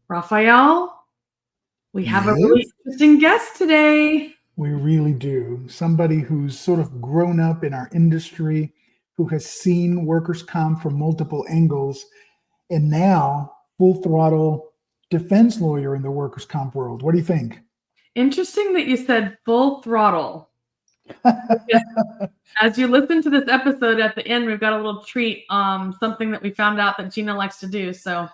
Rafael, we have a really Yes, interesting guest today. we really do. Somebody who's sort of grown up in our industry, who has seen workers' comp from multiple angles, and now full throttle defense lawyer in the workers' comp world. What do you think? Interesting that you said full throttle. Yes, as you listen to this episode at the end, we've got a little treat, something that we found out that Gina likes to do. So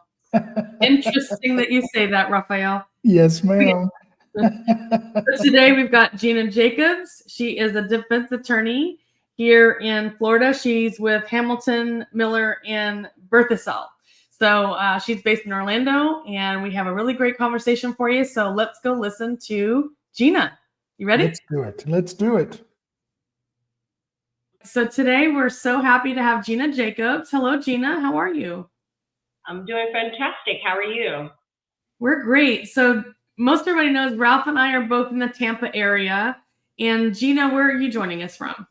interesting that you say that, Rafael. Yes, ma'am. So today we've got Gina Jacobs. She is a defense attorney here in Florida. She's with Hamilton, Miller, and Birthisel. So she's based in Orlando, and we have a really great conversation for you. So let's go listen to Gina. You ready? Let's do it. Let's do it. So today we're so happy to have Gina Jacobs. Hello, Gina. How are you? I'm doing fantastic. How are you? We're great. So most everybody knows Ralph and I are both in the Tampa area. And Gina, where are you joining us from?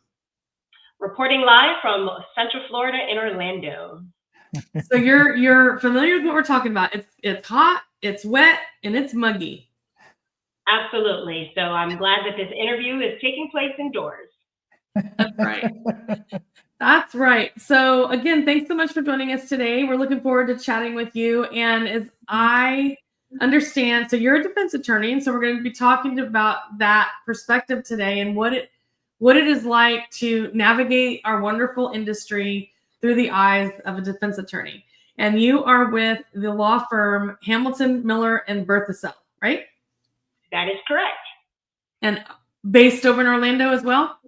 Reporting live from Central Florida in Orlando. So you're familiar with what we're talking about. It's hot, it's wet, and it's muggy. Absolutely. So I'm glad that this interview is taking place indoors. That's right. That's right. So again, thanks so much for joining us today. We're looking forward to chatting with you. And as I understand, so you're a defense attorney, and so we're going to be talking about that perspective today and what it is like to navigate our wonderful industry through the eyes of a defense attorney. And you are with the law firm Hamilton, Miller, and Birthisel, right? That is correct. And based over in Orlando as well?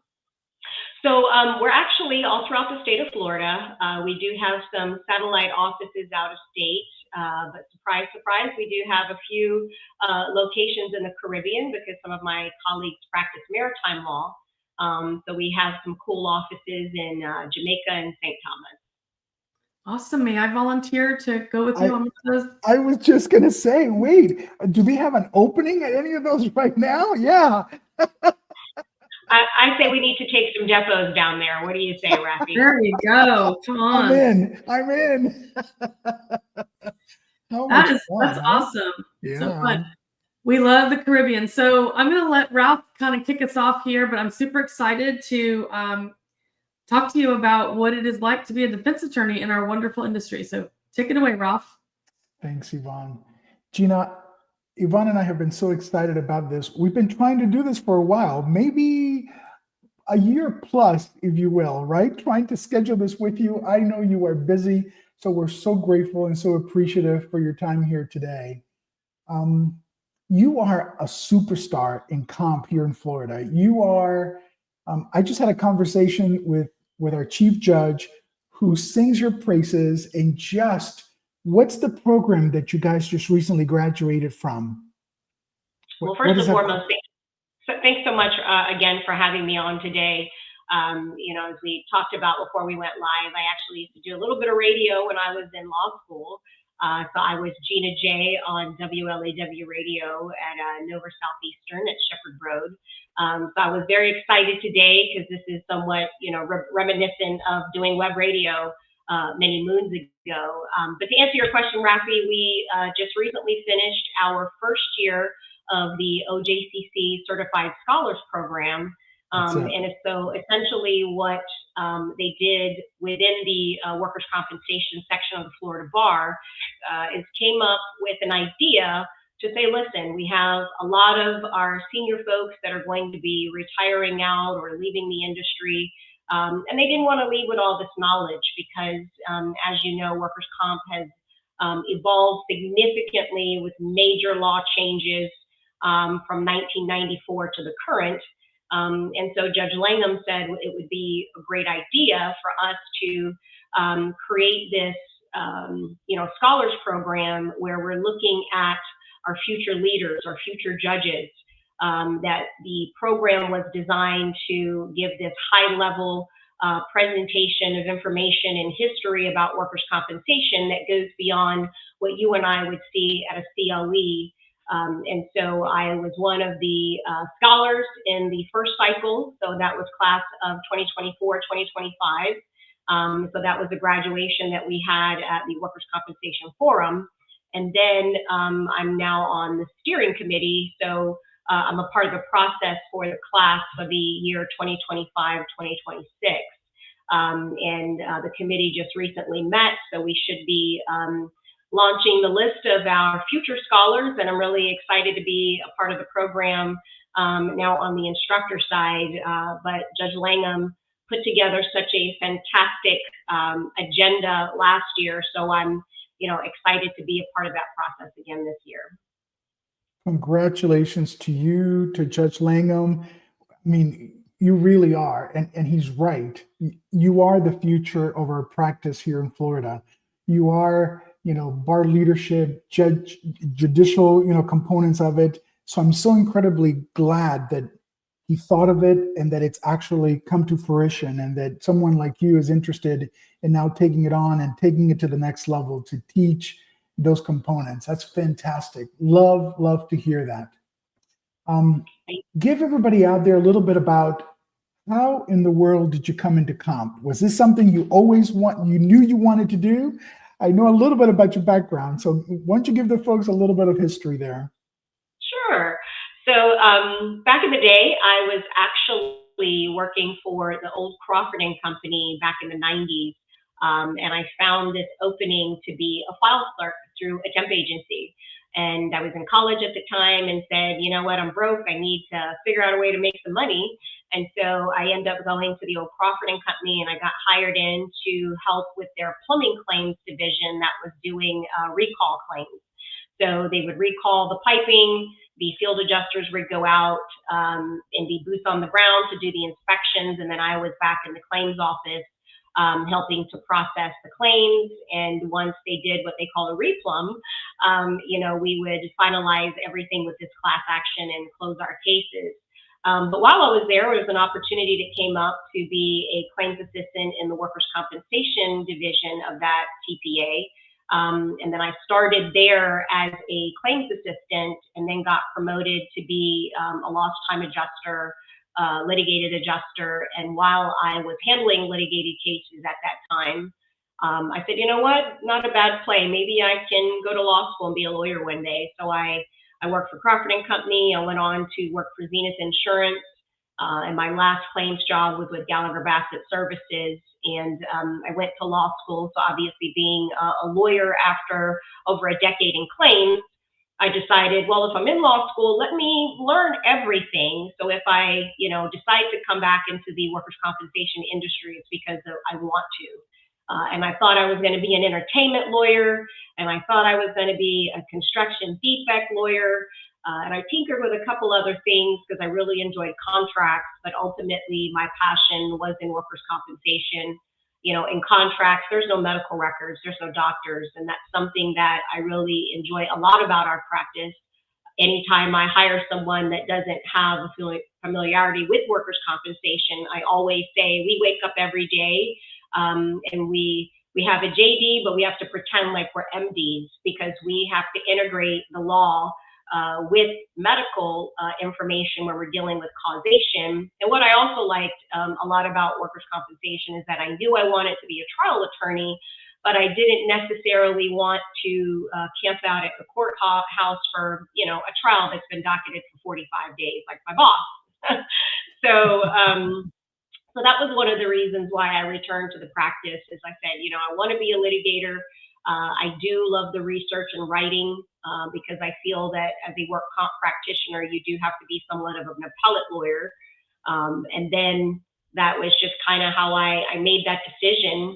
So we're actually all throughout the state of Florida. We do have some satellite offices out of state, but surprise, surprise, we do have a few locations in the Caribbean because some of my colleagues practice maritime law. So we have some cool offices in Jamaica and St. Thomas. Awesome. May I volunteer to go with you on those? I was just going to say, wait, do we have an opening at any of those right now? Yeah. I say we need to take some depots down there. What do you say, Rafi? There you go. Come on. I'm in. That's awesome. Yeah. So fun. We love the Caribbean. So I'm going to let Ralph kind of kick us off here, but I'm super excited to talk to you about what it is like to be a defense attorney in our wonderful industry. So take it away, Ralph. Thanks, Yvonne. Gina, Yvonne and I have been so excited about this. We've been trying to do this for a while, maybe a year plus, if you will, right? Trying to schedule this with you. I know you are busy, so we're so grateful and so appreciative for your time here today. You are a superstar in comp here in Florida. You are, I just had a conversation with our chief judge who sings your praises and just, what's the program that you guys just recently graduated from? Well, first and foremost, thanks so much again for having me on today. As we talked about before we went live, I actually used to do a little bit of radio when I was in law school. So I was Gina J on WLAW radio at Nova Southeastern at Shepherd Road. So I was very excited today because this is somewhat, reminiscent of doing web radio many moons ago. But to answer your question, Rafi, we just recently finished our first year of the OJCC Certified Scholars Program. And so essentially what they did within the workers' compensation section of the Florida Bar is came up with an idea to say, listen, we have a lot of our senior folks that are going to be retiring out or leaving the industry. And they didn't want to leave with all this knowledge because, as you know, workers' comp has evolved significantly with major law changes from 1994 to the current. And so Judge Langham said it would be a great idea for us to create this, scholars program where we're looking at our future leaders, our future judges, that the program was designed to give this high-level presentation of information and history about workers' compensation that goes beyond what you and I would see at a CLE. And so I was one of the scholars in the first cycle. So that was class of 2024, 2025. So that was the graduation that we had at the Workers' Compensation Forum. And then I'm now on the steering committee. So I'm a part of the process for the class for the year 2025-2026. And the committee just recently met, so we should be launching the list of our future scholars, and I'm really excited to be a part of the program now on the instructor side. But Judge Langham put together such a fantastic agenda last year, so I'm excited to be a part of that process again this year. Congratulations to you, to Judge Langham. I mean, you really are, and he's right. You are the future of our practice here in Florida. You are, bar leadership, judicial, components of it. So I'm so incredibly glad that he thought of it and that it's actually come to fruition, and that someone like you is interested in now taking it on and taking it to the next level to teach those components. That's fantastic. Love to hear that. Give everybody out there a little bit about how in the world did you come into comp? Was this something you knew you wanted to do? I know a little bit about your background, so why don't you give the folks a little bit of history there? Sure. So back in the day, I was actually working for the old Crawford and Company back in the 90s. And I found this opening to be a file clerk through a temp agency. And I was in college at the time and said, you know what, I'm broke. I need to figure out a way to make some money. And so I ended up going to the old Crawford and Company, and I got hired in to help with their plumbing claims division that was doing recall claims. So they would recall the piping, the field adjusters would go out and be boots on the ground to do the inspections. And then I was back in the claims office helping to process the claims. And once they did what they call a replumb, we would finalize everything with this class action and close our cases. But while I was there was an opportunity that came up to be a claims assistant in the workers' compensation division of that TPA. And then I started there as a claims assistant and then got promoted to be a lost time adjuster, litigated adjuster. And while I was handling litigated cases at that time, I said, you know what, not a bad play. Maybe I can go to law school and be a lawyer one day. So I worked for Crawford and Company. I went on to work for Zenith Insurance. And my last claims job was with Gallagher Bassett Services. And I went to law school. So obviously being a lawyer after over a decade in claims, I decided, well, if I'm in law school, let me learn everything. So if I, decide to come back into the workers' compensation industry, it's because I want to. And I thought I was going to be an entertainment lawyer, and I thought I was going to be a construction defect lawyer. And I tinkered with a couple other things because I really enjoyed contracts, but ultimately my passion was in workers' compensation. In contracts, there's no medical records, there's no doctors, and that's something that I really enjoy a lot about our practice. Anytime I hire someone that doesn't have a familiarity with workers' compensation, I always say we wake up every day and we have a JD, but we have to pretend like we're MDs because we have to integrate the law with medical information when we're dealing with causation. And what I also liked a lot about workers' compensation is that I knew I wanted to be a trial attorney, but I didn't necessarily want to camp out at the courthouse for, a trial that's been docketed for 45 days, like my boss. So that was one of the reasons why I returned to the practice. As I said, I want to be a litigator. I do love the research and writing because I feel that as a work comp practitioner, you do have to be somewhat of an appellate lawyer. And then that was just kind of how I made that decision.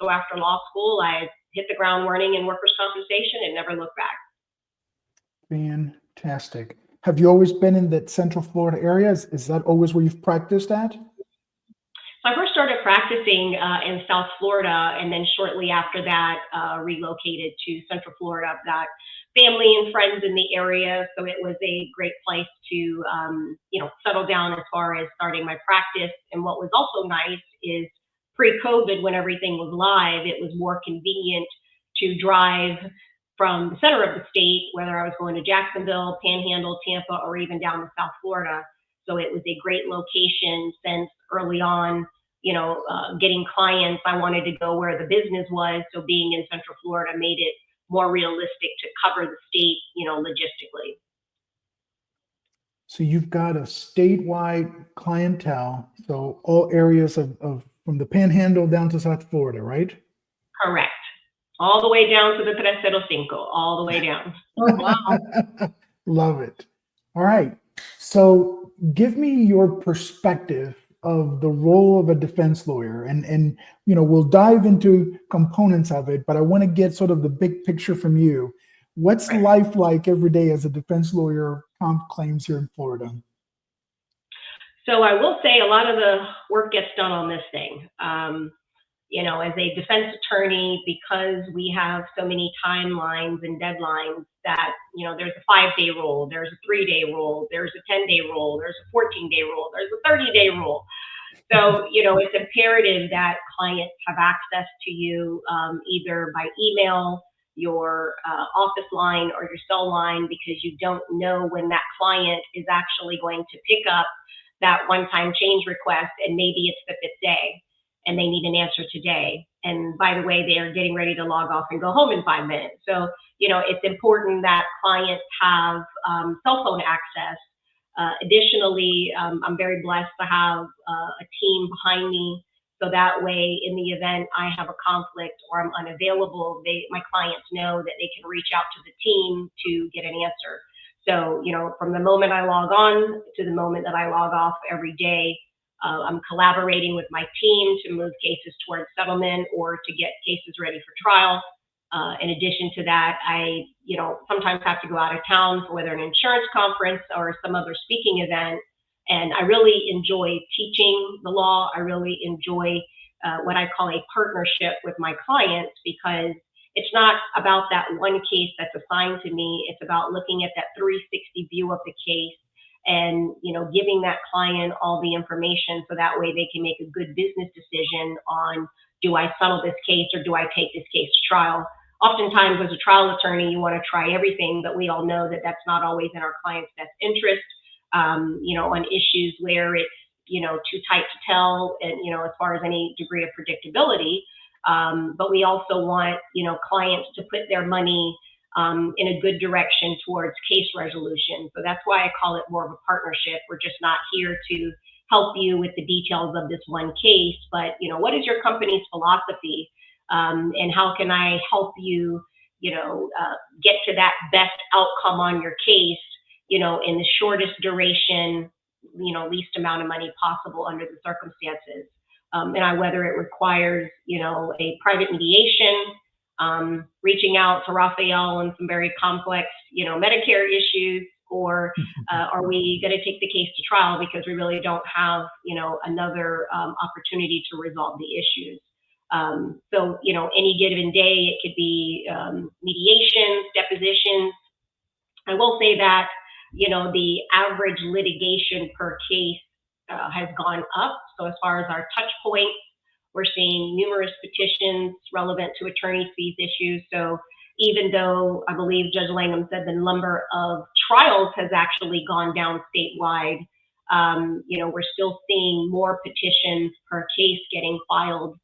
So after law school, I hit the ground running in workers' compensation and never looked back. Fantastic. Have you always been in that Central Florida area? Is that always where you've practiced at? So I first started practicing in South Florida, and then shortly after that, relocated to Central Florida. I've got family and friends in the area, so it was a great place to, settle down as far as starting my practice. And what was also nice is pre-COVID, when everything was live, it was more convenient to drive from the center of the state, whether I was going to Jacksonville, Panhandle, Tampa, or even down to South Florida. So it was a great location since early on, getting clients, I wanted to go where the business was. So being in Central Florida made it, more realistic to cover the state, logistically. So you've got a statewide clientele, so all areas of from the Panhandle down to South Florida, right? Correct. All the way down to the 305, all the way down. Oh, wow. Love it. All right. So give me your perspective of the role of a defense lawyer, and we'll dive into components of it, but I want to get sort of the big picture from you. What's life like every day as a defense lawyer, comp claims here in Florida? So I will say a lot of the work gets done on this thing. As a defense attorney, because we have so many timelines and deadlines that, there's a 5-day rule, there's a 3-day rule, there's a 10-day rule, there's a 14-day rule, there's a 30-day rule. So, it's imperative that clients have access to you either by email, your office line, or your cell line, because you don't know when that client is actually going to pick up that one-time change request, and maybe it's the 5th day and they need an answer today. And by the way, they are getting ready to log off and go home in 5 minutes. So, it's important that clients have cell phone access. Additionally, I'm very blessed to have a team behind me. So that way, in the event I have a conflict or I'm unavailable, my clients know that they can reach out to the team to get an answer. So, from the moment I log on to the moment that I log off every day, I'm collaborating with my team to move cases towards settlement or to get cases ready for trial. In addition to that, I, sometimes have to go out of town for whether an insurance conference or some other speaking event. And I really enjoy teaching the law. I really enjoy what I call a partnership with my clients, because it's not about that one case that's assigned to me. It's about looking at that 360 view of the case and, giving that client all the information so that way they can make a good business decision on, do I settle this case or do I take this case to trial? Oftentimes, as a trial attorney, you want to try everything, but we all know that that's not always in our client's best interest. On issues where it's, too tight to tell, and, as far as any degree of predictability. But we also want, clients to put their money in a good direction towards case resolution. So that's why I call it more of a partnership. We're just not here to help you with the details of this one case, but, what is your company's philosophy? And how can I help you, get to that best outcome on your case, in the shortest duration, least amount of money possible under the circumstances. And whether it requires, a private mediation, reaching out to Rafael on some very complex, Medicare issues, or are we going to take the case to trial because we really don't have, another opportunity to resolve the issues. So, any given day, it could be mediations, depositions. I will say that, the average litigation per case has gone up. So as far as our touch points, we're seeing numerous petitions relevant to attorney fees issues. So even though I believe Judge Langham said the number of trials has actually gone down statewide, we're still seeing more petitions per case getting filed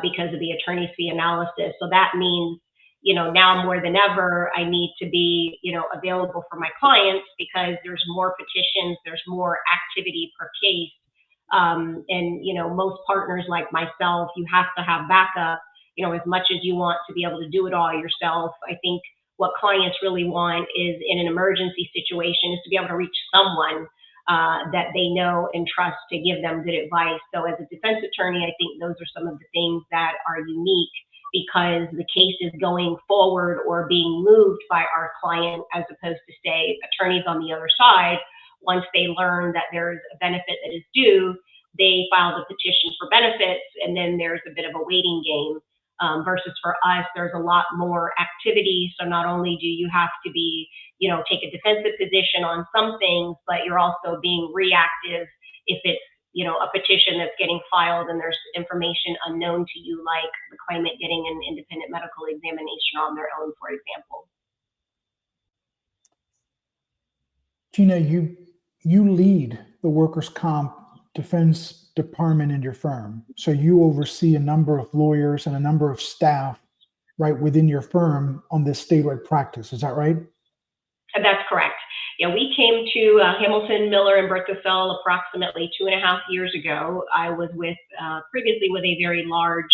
because of the attorney fee analysis. So that means, now more than ever, I need to be, available for my clients because there's more petitions, there's more activity per case. And, most partners like myself, you have to have backup, as much as you want to be able to do it all yourself. I think what clients really want is, in an emergency situation, is to be able to reach someone that they know and trust to give them good advice. So as a defense attorney, I think those are some of the things that are unique, because the case is going forward or being moved by our client, as opposed to, say, attorneys on the other side. Once they learn that there's a benefit that is due, they file the petition for benefits, and then there's a bit of a waiting game. Versus for us, there's a lot more activity. So not only do you have to be, take a defensive position on some things, but you're also being reactive if it's, a petition that's getting filed and there's information unknown to you, like the claimant getting an independent medical examination on their own, for example. Gina, you lead the workers' comp defense department in your firm. So you oversee a number of lawyers and a number of staff right, within your firm on this statewide practice. Is that right? That's correct. Yeah, we came to Hamilton, Miller, and Birthisel approximately 2.5 years ago. I was with previously with a very large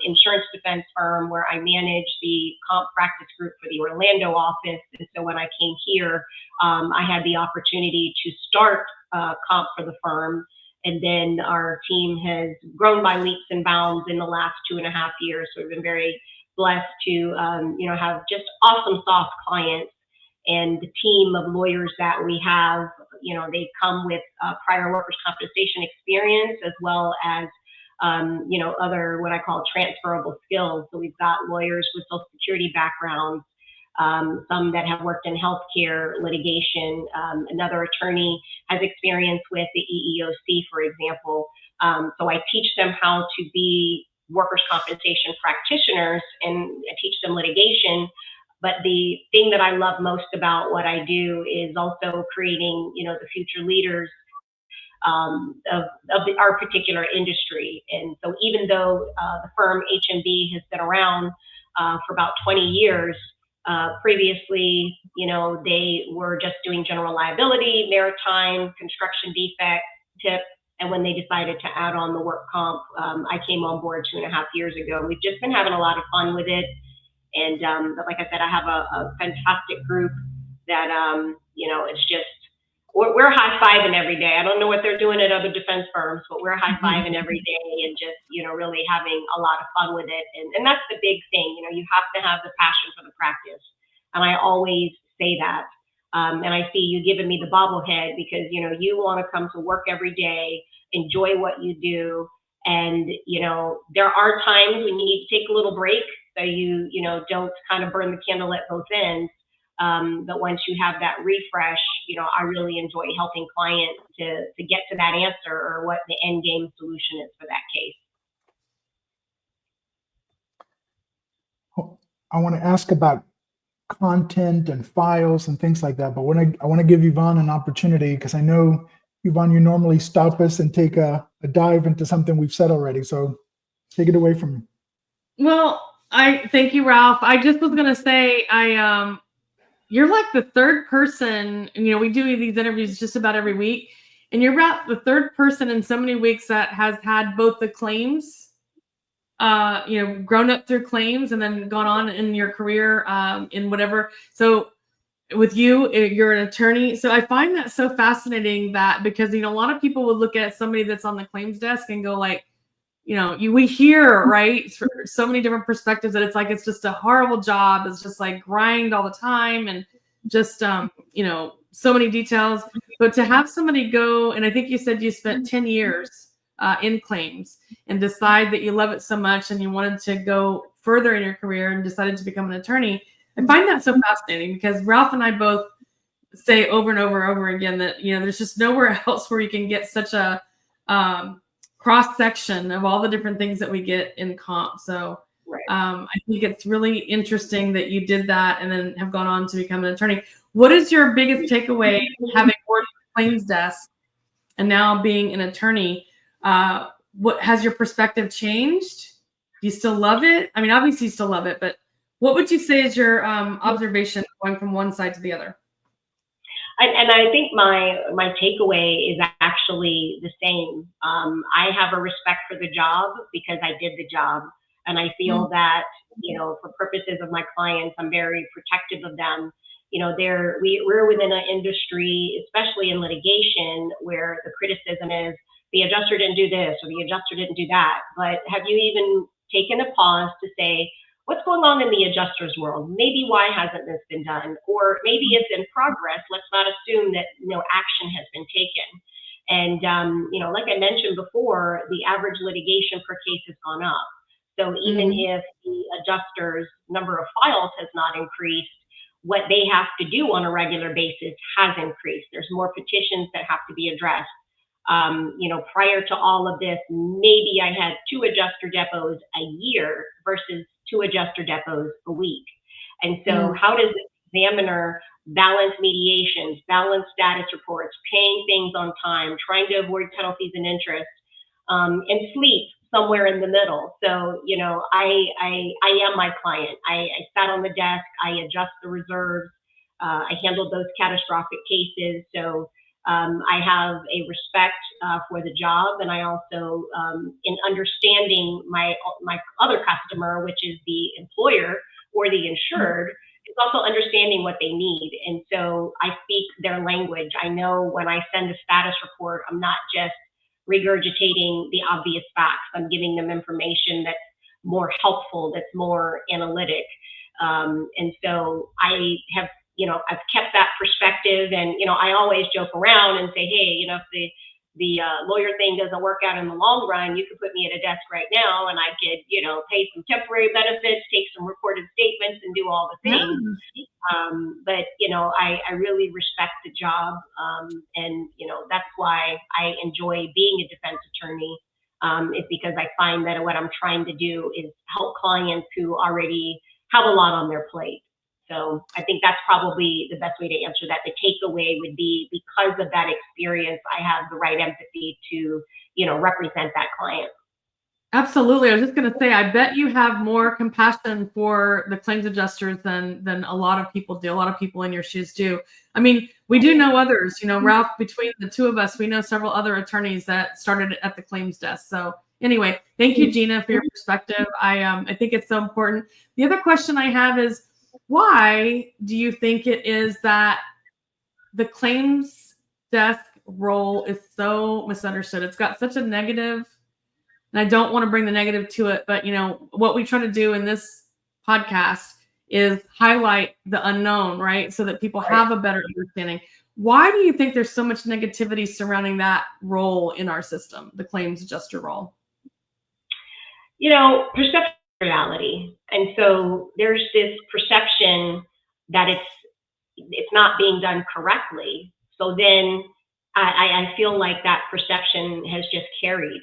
insurance defense firm where I managed the comp practice group for the Orlando office. And so when I came here, I had the opportunity to start comp for the firm. And then our team has grown by leaps and bounds in the last 2.5 years. So we've been very blessed to have just awesome soft clients. And the team of lawyers that we have, they come with prior workers' compensation experience as well as, other what I call transferable skills. So we've got lawyers with Social Security backgrounds, some that have worked in healthcare litigation. Another attorney has experience with the EEOC, for example. So I teach them how to be workers' compensation practitioners and teach them litigation. But the thing that I love most about what I do is also creating, the future leaders of our particular industry. And so even though the firm H&B has been around for about 20 years, previously, they were just doing general liability, maritime, construction defect, tip. And when they decided to add on the work comp, I came on board 2.5 years ago. We've just been having a lot of fun with it. And but like I said, I have a fantastic group that, it's just, we're high-fiving every day. I don't know what they're doing at other defense firms, but we're high-fiving every day and just, really having a lot of fun with it. And that's the big thing, you have to have the passion for the practice. And I always say that. And I see you giving me the bobblehead because, you want to come to work every day, enjoy what you do. And, there are times when you need to take a little break so you don't kind of burn the candle at both ends. But once you have that refresh, I really enjoy helping clients to get to that answer or what the end game solution is for that case. I want to ask about content and files and things like that, but I want to give Yvonne an opportunity because I know, Yvonne, you normally stop us and take a dive into something we've said already. So take it away from me. Well, I thank you, Ralph. I just was going to say, you're like the third person, we do these interviews just about every week, and you're about the third person in so many weeks that has had both the claims, grown up through claims and then gone on in your career in whatever. So with you're an attorney. So I find that so fascinating that because, a lot of people would look at somebody that's on the claims desk and go like, we hear, right, so many different perspectives that it's just a horrible job. It's just like grind all the time and just, so many details. But to have somebody go, and I think you said you spent 10 years in claims and decide that you love it so much and you wanted to go further in your career and decided to become an attorney. I find that so fascinating because Ralph and I both say over and over and over again that, there's just nowhere else where you can get such a, cross section of all the different things that we get in comp. So right. I think it's really interesting that you did that and then have gone on to become an attorney. What is your biggest takeaway having worked at the claims desk and now being an attorney? What has your perspective changed? Do you still love it? I mean, obviously you still love it, but what would you say is your observation going from one side to the other? And I think my takeaway is actually the same. I have a respect for the job because I did the job. And I feel that, for purposes of my clients, I'm very protective of them. We're within an industry, especially in litigation, where the criticism is the adjuster didn't do this or the adjuster didn't do that. But have you even taken a pause to say, what's going on in the adjuster's world? Maybe why hasn't this been done? Or maybe it's in progress. Let's not assume that no action has been taken. And, like I mentioned before, the average litigation per case has gone up. So even if the adjuster's number of files has not increased, what they have to do on a regular basis has increased. There's more petitions that have to be addressed. Prior to all of this, maybe I had 2 adjuster depots a year versus 2 adjuster depots a week. And so how does the examiner balance mediations, balance status reports, paying things on time, trying to avoid penalties and interest, and sleep? somewhere in the middle. So, you know, I am my client. I sat on the desk, I adjust the reserves, I handled those catastrophic cases. So I have a respect for the job, and I also, in understanding my other customer, which is the employer or the insured, it's also understanding what they need. And so I speak their language. I know when I send a status report, I'm not just regurgitating the obvious facts. I'm giving them information that's more helpful, that's more analytic. And so I have, you know, I've kept that perspective, and, you know, I always joke around and say, hey, you know, if the lawyer thing doesn't work out in the long run, you could put me at a desk right now and I could, you know, pay some temporary benefits, take some recorded statements and do all the things. But, you know, I really respect the job. And, you know, that's why I enjoy being a defense attorney, is because I find that what I'm trying to do is help clients who already have a lot on their plate. So I think that's probably the best way to answer that. The takeaway would be, because of that experience, I have the right empathy to, you know, represent that client. Absolutely. I was just going to say, I bet you have more compassion for the claims adjusters than a lot of people do. A lot of people in your shoes do. I mean, we do know others, you know, Ralph, between the two of us, we know several other attorneys that started at the claims desk. So anyway, thank you, Gina, for your perspective. I think it's so important. The other question I have is, why do you think it is that the claims desk role is so misunderstood? It's got such a negative, and I don't want to bring the negative to it, but, you know, what we try to do in this podcast is highlight the unknown, right? So that people have a better understanding. Why do you think there's so much negativity surrounding that role in our system, the claims adjuster role? You know, perception is reality. And so there's this perception that it's not being done correctly. So then I feel like that perception has just carried.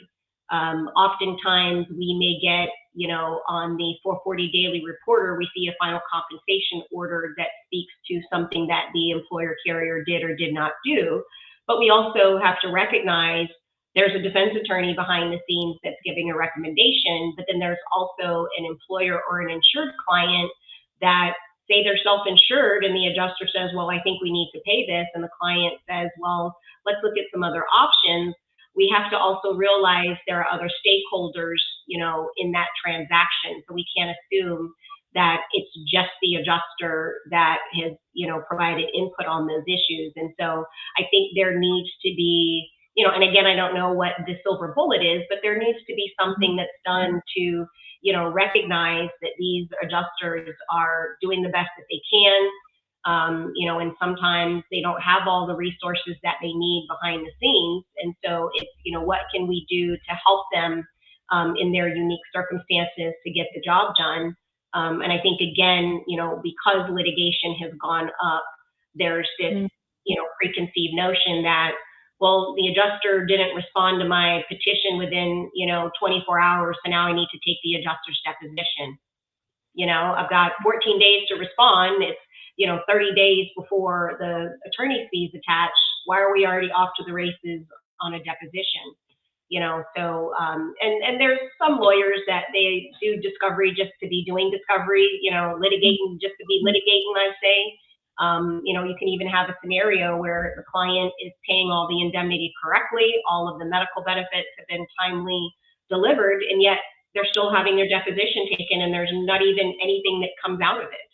Oftentimes we may get, you know, on the 440 Daily Reporter, we see a final compensation order that speaks to something that the employer carrier did or did not do. But we also have to recognize there's a defense attorney behind the scenes that's giving a recommendation, but then there's also an employer or an insured client that, say they're self-insured, and the adjuster says, well, I think we need to pay this, and the client says, well, let's look at some other options. We have to also realize there are other stakeholders, you know, in that transaction. So we can't assume that it's just the adjuster that has, you know, provided input on those issues. And so I think there needs to be, you know, and again, I don't know what the silver bullet is, but there needs to be something that's done to, you know, recognize that these adjusters are doing the best that they can, you know, and sometimes they don't have all the resources that they need behind the scenes. And so it's, you know, what can we do to help them in their unique circumstances to get the job done? And I think, again, you know, because litigation has gone up, there's this, you know, preconceived notion that, well, the adjuster didn't respond to my petition within, you know, 24 hours, so now I need to take the adjuster's deposition. You know, I've got 14 days to respond. It's, you know, 30 days before the attorney's fees attach. Why are we already off to the races on a deposition? You know, so, and there's some lawyers that they do discovery just to be doing discovery, you know, litigating just to be litigating, I say. You know, you can even have a scenario where the client is paying all the indemnity correctly, all of the medical benefits have been timely delivered, and yet they're still having their deposition taken, and there's not even anything that comes out of it.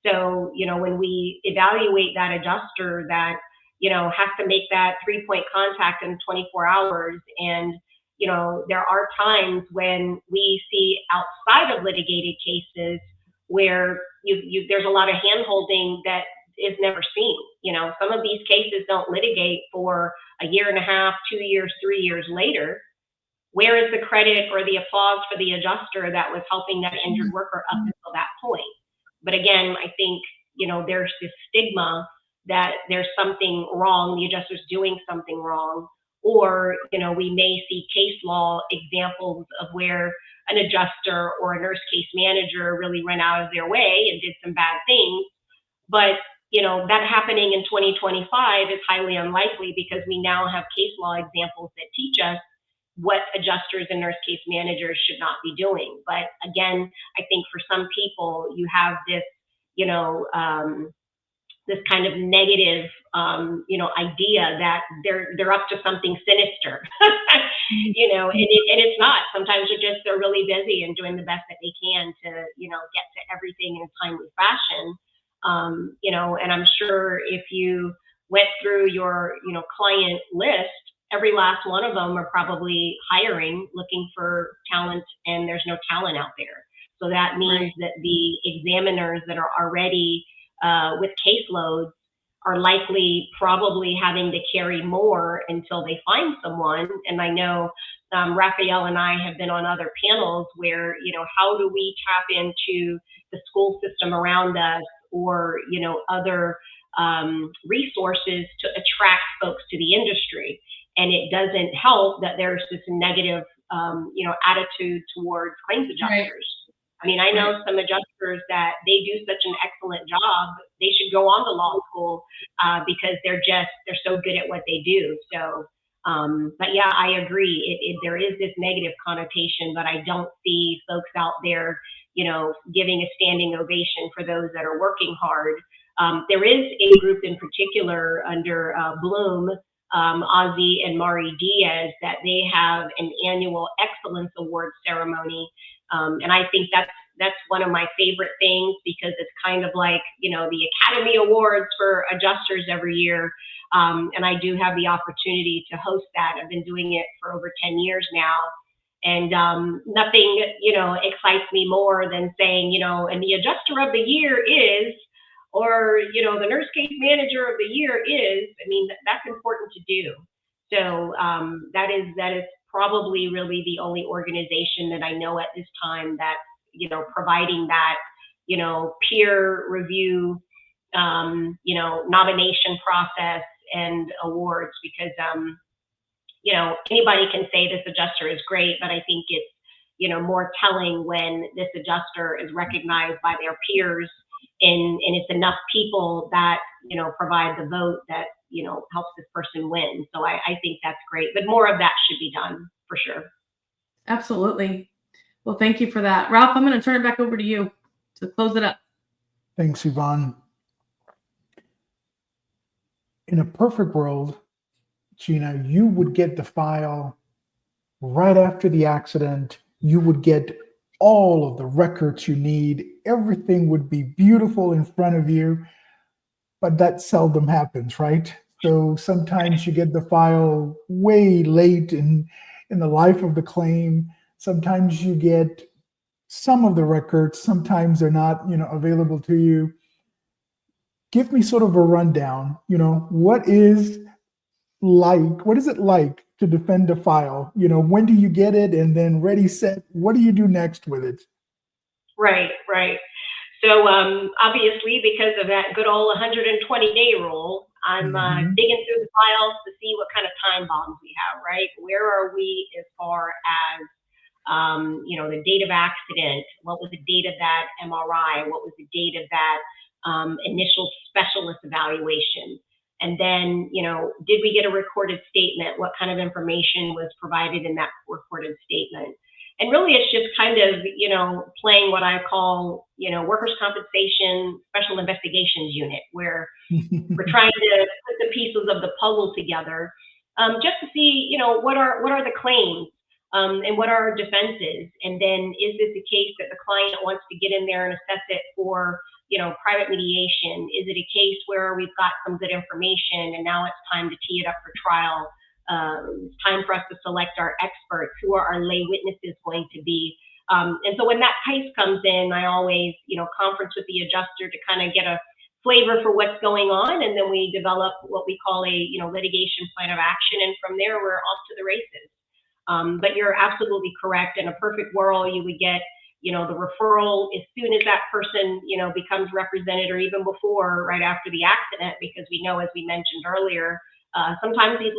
So, you know, when we evaluate that adjuster that, you know, has to make that 3-point contact in 24 hours, and, you know, there are times when we see outside of litigated cases where there's a lot of hand-holding that is never seen. You know, some of these cases don't litigate for a year and a half, 2 years, 3 years later. Where is the credit or the applause for the adjuster that was helping that injured worker up until that point? But again, I think, you know, there's this stigma that there's something wrong, the adjuster's doing something wrong, or, you know, we may see case law examples of where an adjuster or a nurse case manager really ran out of their way and did some bad things. But, you know, that happening in 2025 is highly unlikely, because we now have case law examples that teach us what adjusters and nurse case managers should not be doing. But again, I think for some people, you have this, this kind of negative, idea that they're up to something sinister, and it's not. Sometimes they're really busy and doing the best that they can to, get to everything in a timely fashion. And I'm sure if you went through your, client list, every last one of them are probably hiring, looking for talent, and there's no talent out there. So that means that the examiners that are already with caseloads are likely probably having to carry more until they find someone. And I know Rafael and I have been on other panels where, how do we tap into the school system around us, or, other resources to attract folks to the industry. And it doesn't help that there's this negative, attitude towards claims adjusters. I mean, I know some adjusters that they do such an excellent job, they should go on to law school because they're so good at what they do. So, but yeah, I agree. There is this negative connotation, but I don't see folks out there, giving a standing ovation for those that are working hard. There is a group in particular under Bloom, Ozzy and Mari Diaz, that they have an annual Excellence Award ceremony. And I think that's one of my favorite things, because it's kind of like, the Academy Awards for adjusters every year. And I do have the opportunity to host that. I've been doing it for over 10 years now. And nothing, excites me more than saying, and the adjuster of the year is, or, the nurse case manager of the year is. I mean, that's important to do. So that is probably really the only organization that I know at this time that, providing that, peer review, nomination process and awards, because, anybody can say this adjuster is great, but I think it's, more telling when this adjuster is recognized by their peers, and it's enough people that, provide the vote that, helps this person win. So I think that's great, but more of that should be done for sure. Absolutely. Well, thank you for that. Ralph, I'm going to turn it back over to you to close it up. Thanks, Yvonne. In a perfect world, Gina, you would get the file right after the accident. You would get all of the records you need. Everything would be beautiful in front of you, but that seldom happens, right? So sometimes you get the file way late in the life of the claim. Sometimes you get some of the records. Sometimes they're not, available to you. Give me sort of a rundown. What is it like to defend a file? When do you get it? And then ready, set, what do you do next with it? Right. So obviously, because of that good old 120-day rule, I'm digging through the files to see what kind of time bombs we have, right? Where are we as far as, the date of accident? What was the date of that MRI? What was the date of that initial specialist evaluation? And then, did we get a recorded statement? What kind of information was provided in that recorded statement? And really, it's just kind of, playing what I call, workers' compensation special investigations unit, where we're trying to put the pieces of the puzzle together, just to see, what are the claims, and what are our defenses? And then, is this a case that the client wants to get in there and assess it for, private mediation? Is it a case where we've got some good information and now it's time to tee it up for trial? It's time for us to select our experts. Who are our lay witnesses going to be? And so when that case comes in, I always, conference with the adjuster to kind of get a flavor for what's going on. And then we develop what we call a, litigation plan of action. And from there, we're off to the races. But you're absolutely correct. In a perfect world, you would get, the referral as soon as that person, becomes represented, or even before, right after the accident, because we know, as we mentioned earlier, sometimes these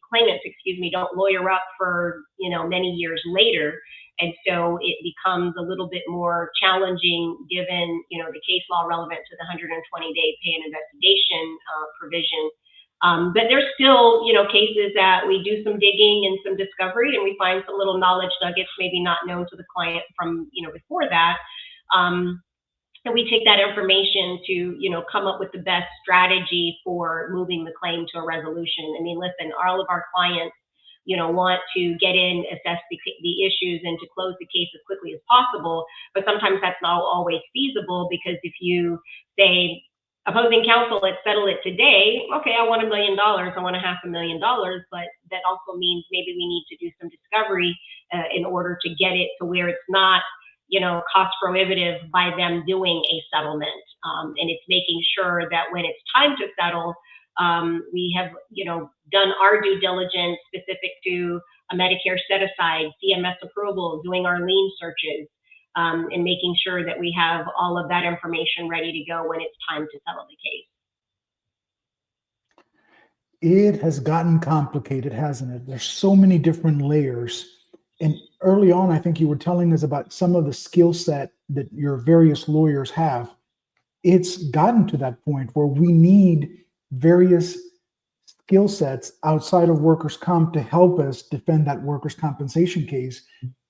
claimants, don't lawyer up for, many years later. And so it becomes a little bit more challenging given, the case law relevant to the 120-day pay and investigation provision. But there's still, cases that we do some digging and some discovery, and we find some little knowledge nuggets maybe not known to the client from, before that. And we take that information to, come up with the best strategy for moving the claim to a resolution. I mean, listen, all of our clients, want to get in, assess the issues, and to close the case as quickly as possible. But sometimes that's not always feasible, because if you say, opposing counsel, let's settle it today. Okay, I want $1 million. I want $500,000, but that also means maybe we need to do some discovery in order to get it to where it's not, cost prohibitive by them doing a settlement. And it's making sure that when it's time to settle, we have, done our due diligence specific to a Medicare set aside, CMS approval, doing our lien searches, and making sure that we have all of that information ready to go when it's time to settle the case. It has gotten complicated, hasn't it? There's so many different layers. And early on, I think you were telling us about some of the skill set that your various lawyers have. It's gotten to that point where we need various skill sets outside of workers' comp to help us defend that workers' compensation case.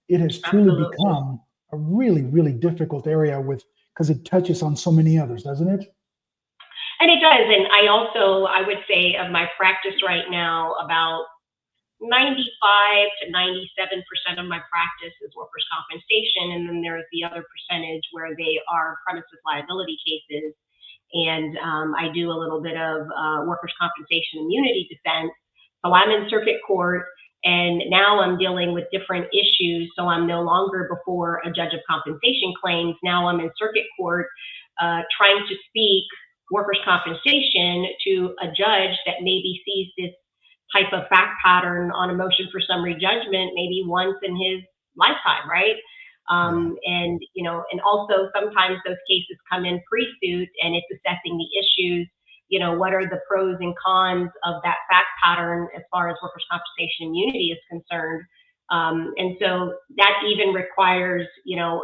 It has truly become a really, really difficult area because it touches on so many others, doesn't it? And it does. And I would say of my practice right now, about 95 to 97% of my practice is workers' compensation. And then there's the other percentage where they are premises liability cases. And I do a little bit of workers' compensation immunity defense. So I'm in circuit court, and now I'm dealing with different issues. So I'm no longer before a judge of compensation claims. Now I'm in circuit court trying to speak workers' compensation to a judge that maybe sees this type of fact pattern on a motion for summary judgment maybe once in his lifetime, right? And also sometimes those cases come in pre-suit, and it's assessing the issues, what are the pros and cons of that fact pattern as far as workers' compensation immunity is concerned. And so that even requires,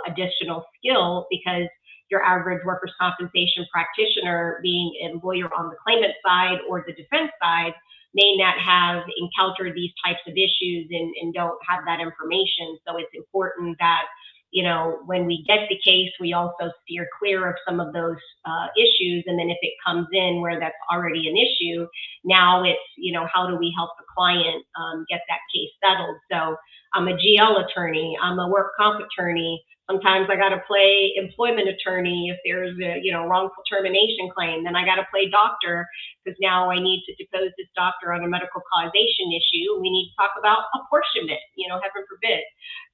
additional skill, because your average workers' compensation practitioner, being a lawyer on the claimant side or the defense side, may not have encountered these types of issues and don't have that information. So it's important that, when we get the case, we also steer clear of some of those issues. And then if it comes in where that's already an issue, now it's, how do we help the client get that case settled? So I'm a GL attorney, I'm a work comp attorney. Sometimes I got to play employment attorney if there's a, wrongful termination claim. Then I got to play doctor, because now I need to depose this doctor on a medical causation issue. We need to talk about apportionment, heaven forbid.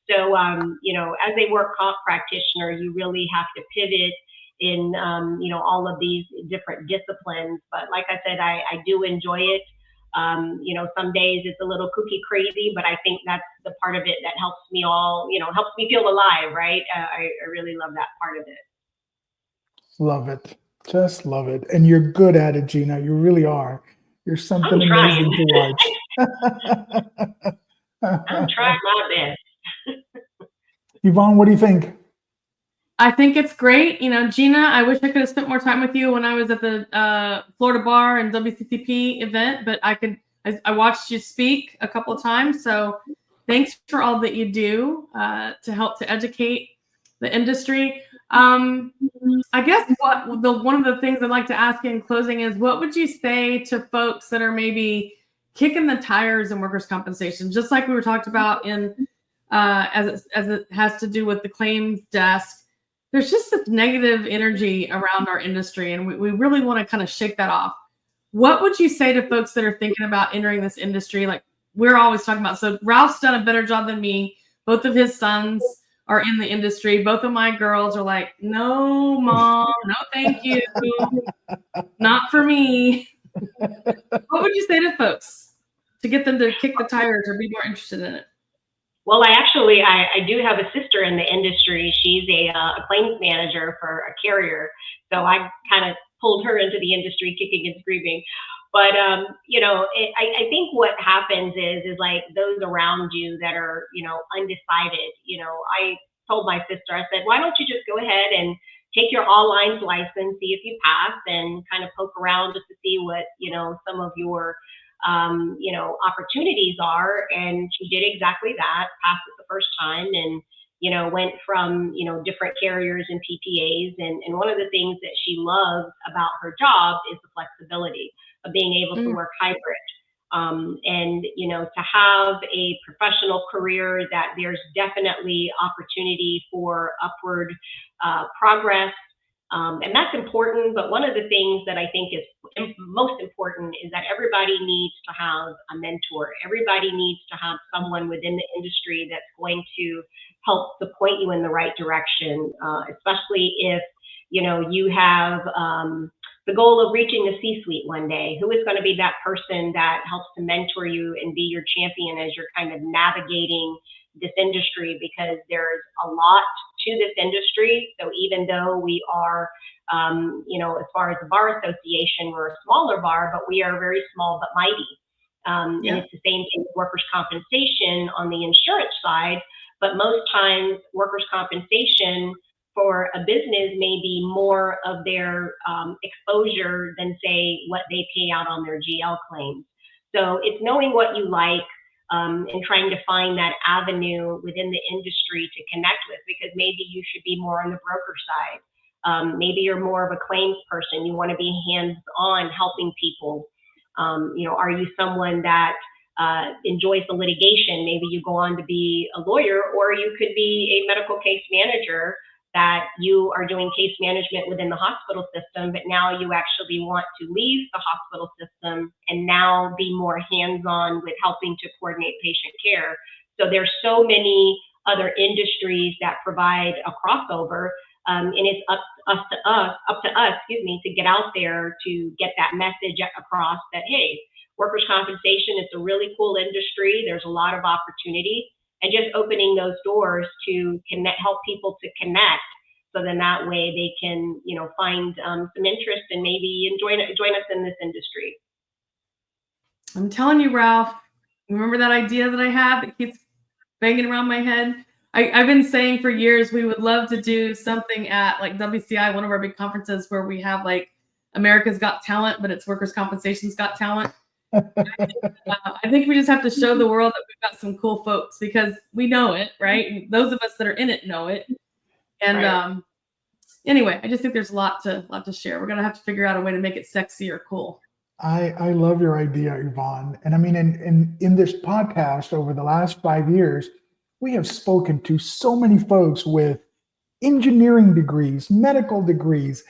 So, as a work comp practitioner, you really have to pivot in, all of these different disciplines. But like I said, I do enjoy it. Some days it's a little cookie crazy, but I think that's the part of it that helps me helps me feel alive, right? I really love that part of it. Love it. Just love it. And you're good at it, Gina. You really are. You're something amazing to watch. I'm trying my best. Yvonne, what do you think? I think it's great. Gina, I wish I could have spent more time with you when I was at the Florida Bar and WCCP event, but I watched you speak a couple of times. So thanks for all that you do to help to educate the industry. I guess one of the things I'd like to ask you in closing is, what would you say to folks that are maybe kicking the tires in workers' compensation, just like we were talked about in as it has to do with the claims desk? There's just this negative energy around our industry, and we really want to kind of shake that off. What would you say to folks that are thinking about entering this industry? Like we're always talking about, so Ralph's done a better job than me. Both of his sons are in the industry. Both of my girls are like, no, mom, no, thank you. Not for me. What would you say to folks to get them to kick the tires or be more interested in it? Well, I do have a sister in the industry. She's a claims manager for a carrier. So I kind of pulled her into the industry kicking and screaming. But, I think what happens is like those around you that are, undecided, I told my sister, I said, why don't you just go ahead and take your all lines license, see if you pass, and kind of poke around just to see what, some of your, opportunities are. And she did exactly that, passed it the first time, and, went from, different carriers and PPAs. And one of the things that she loves about her job is the flexibility of being able to work hybrid. And, to have a professional career that there's definitely opportunity for upward progress. And that's important. But one of the things that I think is most important is that everybody needs to have a mentor. Everybody needs to have someone within the industry that's going to help to point you in the right direction, especially if, you have the goal of reaching the C-suite one day. Who is going to be that person that helps to mentor you and be your champion as you're kind of navigating this industry? Because there's a lot to this industry. So even though we are, as far as the Bar Association, we're a smaller bar, but we are very small but mighty. And it's the same thing with workers' compensation on the insurance side. But most times, workers' compensation for a business may be more of their exposure than, say, what they pay out on their GL claims. So it's knowing what you like and trying to find that avenue within the industry to connect with, because maybe you should be more on the broker side. Maybe you're more of a claims person. You want to be hands-on helping people. Are you someone that enjoys the litigation? Maybe you go on to be a lawyer, or you could be a medical case manager, that you are doing case management within the hospital system, but now you actually want to leave the hospital system and now be more hands-on with helping to coordinate patient care. So there's so many other industries that provide a crossover, and it's up to us, to get out there to get that message across that, hey, workers' compensation is a really cool industry. There's a lot of opportunity. And just opening those doors to help people to connect, so then that way they can, find some interest and maybe join us in this industry. I'm telling you, Ralph, remember that idea that I have that keeps banging around my head? I've been saying for years we would love to do something at like WCI, one of our big conferences, where we have like America's Got Talent, but it's workers' compensation's got talent. I think we just have to show the world that we've got some cool folks, because we know it, right? And those of us that are in it know it. And anyway, I just think there's a lot to share. We're gonna have to figure out a way to make it sexy or cool. I love your idea, Yvonne. And I mean, in this podcast over the last 5 years, we have spoken to so many folks with engineering degrees, medical degrees.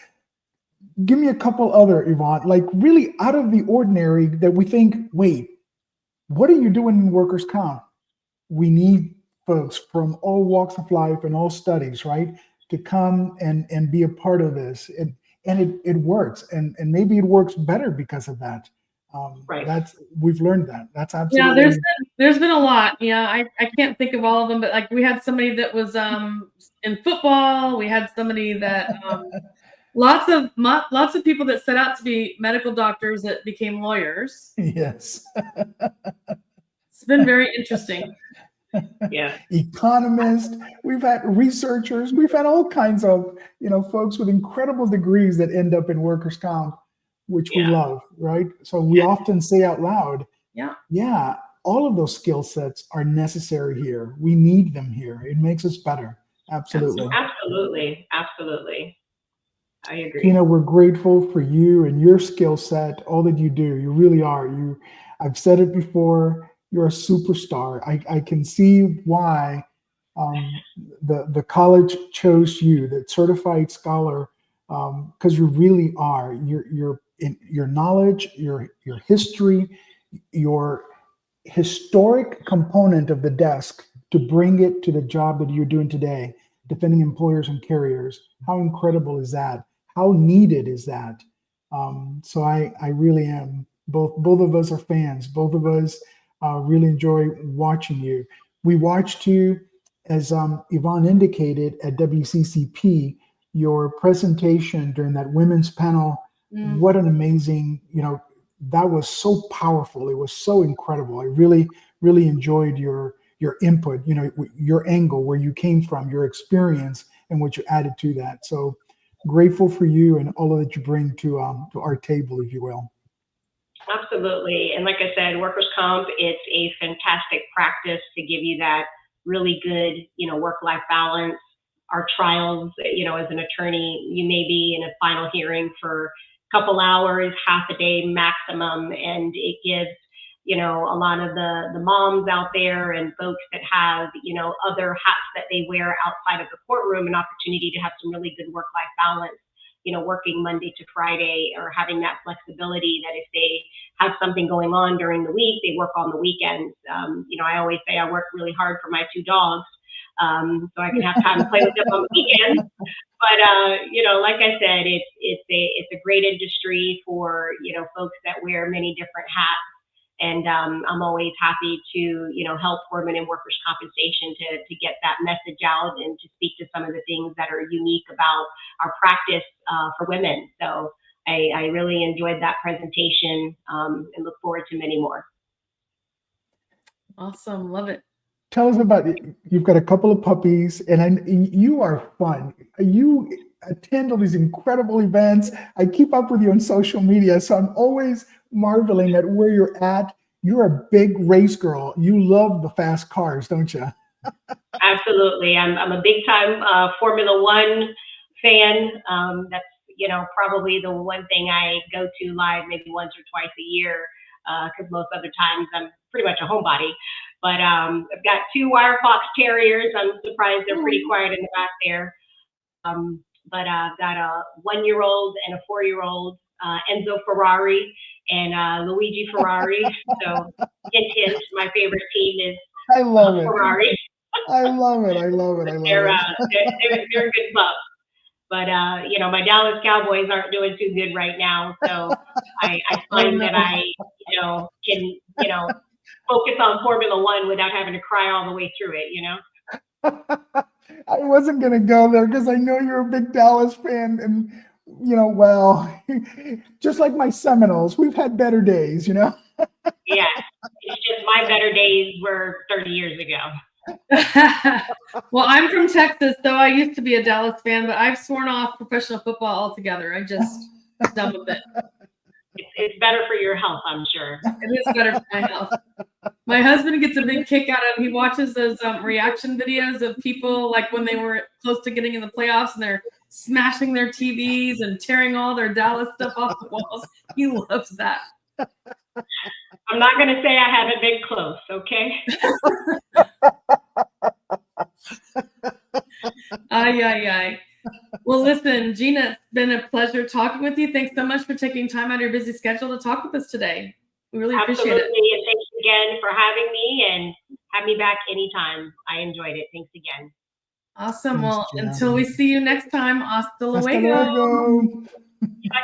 Give me a couple other, Yvonne, like really out of the ordinary, that we think, wait, what are you doing in workers' comp? We need folks from all walks of life and all studies, right, to come and be a part of this. And it works. And maybe it works better because of that. Right. We've learned that. That's absolutely. Yeah, there's been a lot. Yeah, I can't think of all of them, but like we had somebody that was in football. We had somebody that lots of people that set out to be medical doctors that became lawyers. Yes. It's been very interesting. Yeah. Economists, we've had researchers, we've had all kinds of, folks with incredible degrees that end up in workers' comp, which we love, right? So we often say out loud, yeah, all of those skill sets are necessary here. We need them here. It makes us better. Absolutely. Absolutely. I agree. Gina, we're grateful for you and your skill set, all that you do. You really are. I've said it before, you're a superstar. I can see why the college chose you, the certified scholar, because you really are. Your knowledge, your history, your historic component of the desk to bring it to the job that you're doing today, defending employers and carriers. How incredible is that? How needed is that? So I really am. Both of us are fans. Both of us really enjoy watching you. We watched you, as Yvonne indicated, at WCCP, your presentation during that women's panel. What an amazing, that was so powerful. It was so incredible. I really, really enjoyed your input, your angle, where you came from, your experience, and what you added to that. So grateful for you and all that you bring to our table, if you will. Absolutely. And like I said, workers' comp, it's a fantastic practice to give you that really good, work-life balance. Our trials, as an attorney, you may be in a final hearing for a couple hours, half a day maximum, and it gives, a lot of the moms out there and folks that have, other hats that they wear outside of the courtroom, an opportunity to have some really good work-life balance, working Monday to Friday, or having that flexibility that if they have something going on during the week, they work on the weekends. I always say I work really hard for my 2 dogs, so I can have time to play with them on the weekends. But like I said, it's a great industry for folks that wear many different hats. And I'm always happy to, help women in workers' compensation to get that message out and to speak to some of the things that are unique about our practice for women. So I really enjoyed that presentation and look forward to many more. Awesome. Love it. Tell us about it. You've got a couple of puppies, and you are fun. You attend all these incredible events. I keep up with you on social media, so I'm always marveling at where you're at. You're a big race girl. You love the fast cars, don't you? Absolutely. I'm a big time Formula One fan. That's, probably the one thing I go to live maybe once or twice a year, because most other times I'm pretty much a homebody. But I've got 2 wire fox terriers. I'm surprised they're pretty quiet in the back there. But I've got a 1-year-old and a 4-year-old, Enzo Ferrari and Luigi Ferrari. So hint, hint, my favorite team is Ferrari. I love it. They're good pups. But, my Dallas Cowboys aren't doing too good right now. So I find that I, can, focus on Formula One without having to cry all the way through it, I wasn't going to go there because I know you're a big Dallas fan. And, just like my Seminoles, we've had better days, Yeah. It's just my better days were 30 years ago. Well, I'm from Texas, so I used to be a Dallas fan, but I've sworn off professional football altogether. I just done with it. It's better for your health, I'm sure. It is better for my health. My husband gets a big kick out of. He watches those reaction videos of people like when they were close to getting in the playoffs and they're smashing their TVs and tearing all their Dallas stuff off the walls. He loves that. I'm not going to say I haven't been close, okay? Ay. Well, listen, Gina, it's been a pleasure talking with you. Thanks so much for taking time out of your busy schedule to talk with us today. We really appreciate it. Absolutely, and thanks again for having me, and have me back anytime. I enjoyed it. Thanks again. Awesome. Well, until we see you next time, hasta luego.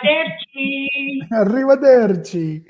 Arrivederci. Arrivederci.